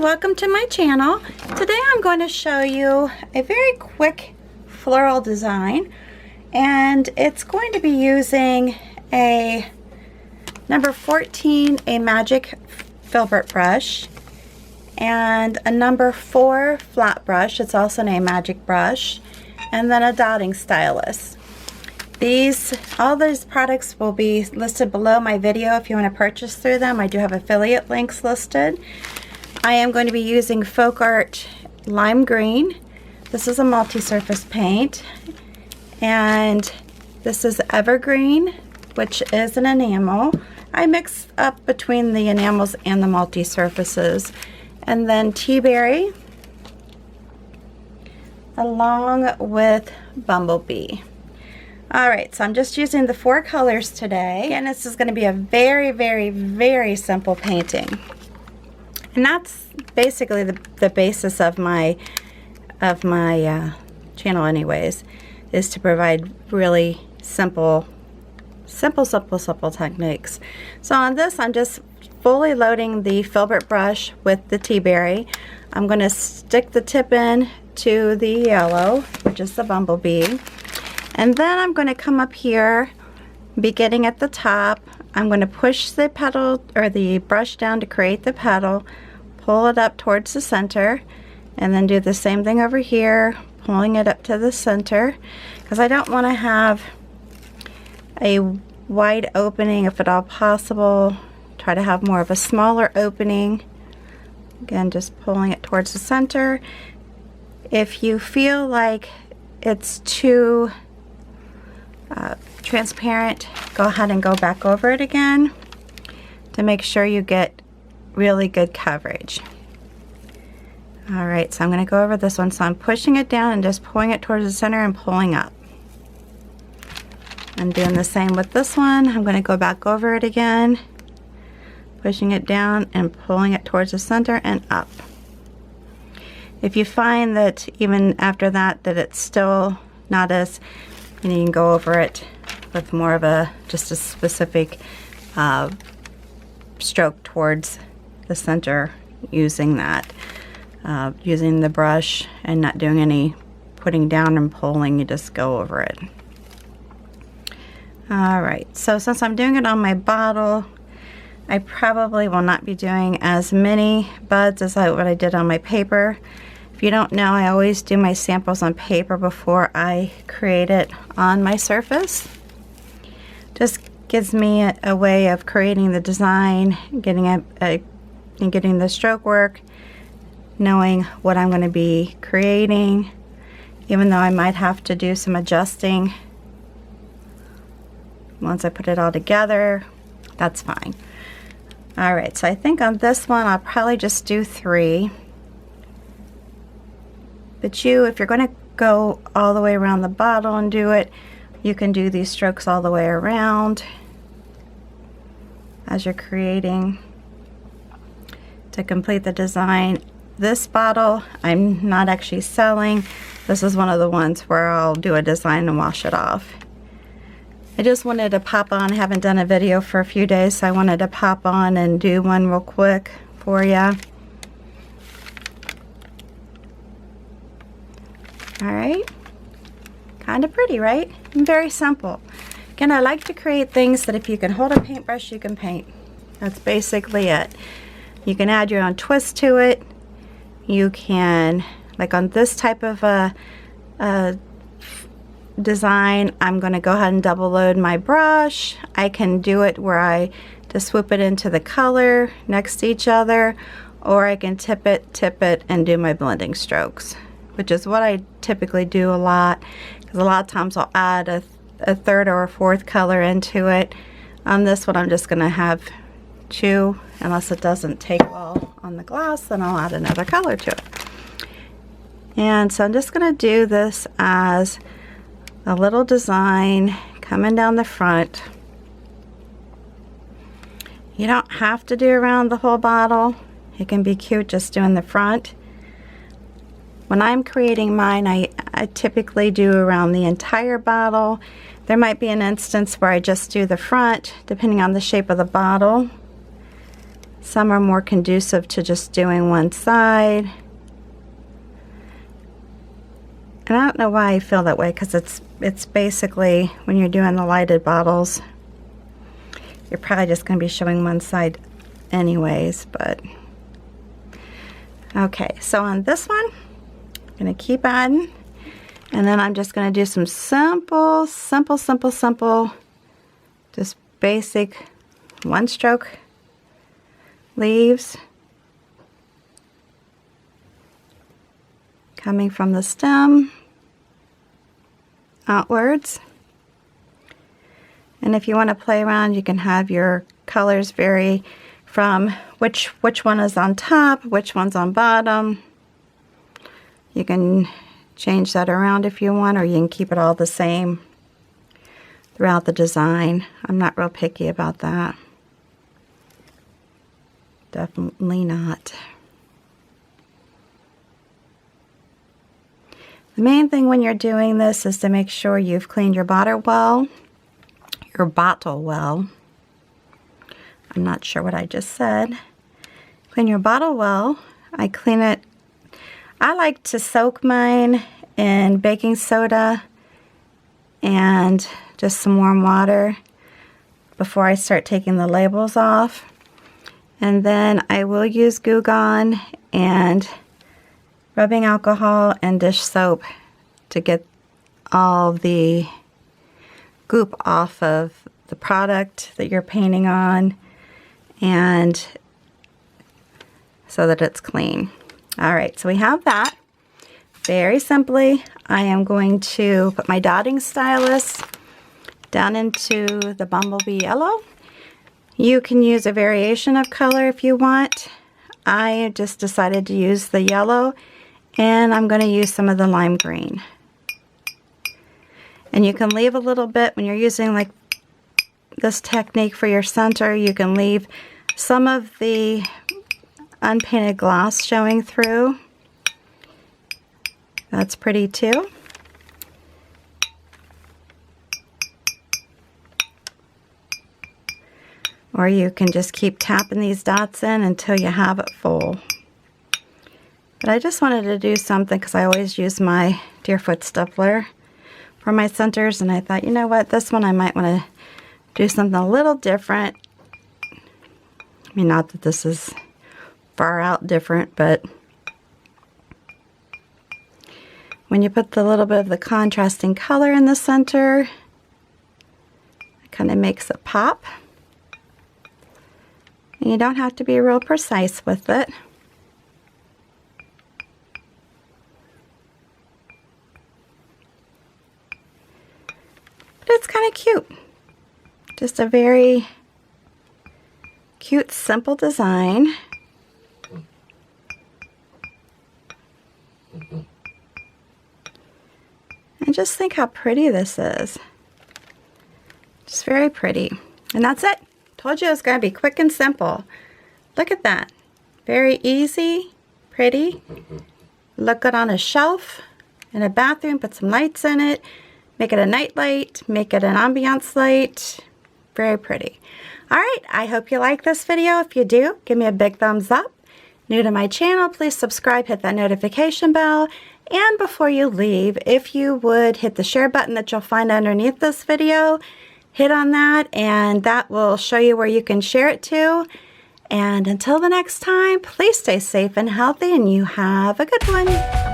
welcome to my channel. Today I'm going to show you a very quick floral design, and it's going to be using a number 14 Amagic Filbert brush and a number 4 flat brush. It's also an Amagic brush, and then a dotting stylus. All these products will be listed below my video if you want to purchase through them. I do have affiliate links listed. I am going to be using FolkArt Lime Green. This is a multi-surface paint, and this is Evergreen, which is an enamel. I mix up between the enamels and the multi-surfaces. And then Teaberry, along with Bumblebee. Alright, so I'm just using the 4 colors today, and this is going to be a very, very, very simple painting. And that's basically the basis of my channel anyways, is to provide really simple techniques. So on this, I'm just fully loading the Filbert brush with the Teaberry. I'm going to stick the tip in to the yellow, which is the Bumblebee. And then I'm going to come up here, beginning at the top. I'm going to push the petal or the brush down to create the petal, pull it up towards the center, and then do the same thing over here, pulling it up to the center, because I don't want to have a wide opening if at all possible. Try to have more of a smaller opening. Again, just pulling it towards the center. If you feel like it's too transparent, go ahead and go back over it again to make sure you get really good coverage. Alright, so I'm going to go over this one. So I'm pushing it down and just pulling it towards the center and pulling up. I'm doing the same with this one. I'm going to go back over it again, pushing it down and pulling it towards the center and up. If you find that even after that it's still not as, you can go over it with more of just a specific stroke towards the center, using that, using the brush and not doing any putting down and pulling. You just go over it. Alright, so since I'm doing it on my bottle, I probably will not be doing as many buds as what I did on my paper. If you don't know, I always do my samples on paper before I create it on my surface. Just gives me a way of creating the design, getting the stroke work, knowing what I'm going to be creating, even though I might have to do some adjusting once I put it all together. That's fine. Alright, so I think on this one I'll probably just do 3. But if you're going to go all the way around the bottle and do it, you can do these strokes all the way around as you're creating to complete the design. This bottle I'm not actually selling. This is one of the ones where I'll do a design and wash it off. I just wanted to pop on. I haven't done a video for a few days, so I wanted to pop on and do one real quick for you. Alright, kind of pretty, right? And very simple. Again, I like to create things that if you can hold a paintbrush, you can paint. That's basically it. You can add your own twist to it. You can, like on this type of design, I'm going to go ahead and double load my brush. I can do it where I just swoop it into the color next to each other, or I can tip it, and do my blending strokes, which is what I typically do a lot, because a lot of times I'll add a third or a fourth color into it. On this one, I'm just going to have 2, unless it doesn't take well on the glass, then I'll add another color to it. And so I'm just going to do this as a little design coming down the front. You don't have to do around the whole bottle. It can be cute just doing the front. When I'm creating mine, I typically do around the entire bottle. There might be an instance where I just do the front, depending on the shape of the bottle. Some are more conducive to just doing one side. And I don't know why I feel that way, because it's basically, when you're doing the lighted bottles, you're probably just going to be showing one side anyways. But okay, so on this one, I'm going to keep adding, and then I'm just going to do some simple, just basic one stroke leaves coming from the stem outwards. And if you want to play around, you can have your colors vary from which one is on top, which one's on bottom. You can change that around if you want, or you can keep it all the same throughout the design. I'm not real picky about that. Definitely not. The main thing when you're doing this is to make sure you've cleaned your bottle well. I'm not sure what I just said. Clean your bottle well. I clean it. I like to soak mine in baking soda and just some warm water before I start taking the labels off. And then I will use Goo Gone and rubbing alcohol and dish soap to get all the goop off of the product that you're painting on, and so that it's clean. Alright, so we have that. Very simply, I am going to put my dotting stylus down into the bumblebee yellow. You can use a variation of color if you want. I just decided to use the yellow, and I'm going to use some of the lime green. And you can leave a little bit when you're using like this technique for your center. You can leave some of the unpainted gloss showing through. That's pretty too. Or you can just keep tapping these dots in until you have it full. But I just wanted to do something because I always use my Deerfoot stapler for my centers, and I thought, you know what, this one I might want to do something a little different. I mean, not that this is far out different, but when you put the little bit of the contrasting color in the center, it kind of makes it pop. And you don't have to be real precise with it. But it's kind of cute. Just a very cute, simple design. And just think how pretty this is. Just very pretty. And that's it. Told you it was going to be quick and simple. Look at that. Very easy, pretty. Look good on a shelf, in a bathroom. Put some lights in it. Make it a night light. Make it an ambiance light. Very pretty. Alright, I hope you like this video. If you do, give me a big thumbs up. New to my channel, please subscribe, hit that notification bell. And before you leave, if you would hit the share button that you'll find underneath this video, hit on that, and that will show you where you can share it to. And until the next time, please stay safe and healthy, and you have a good one.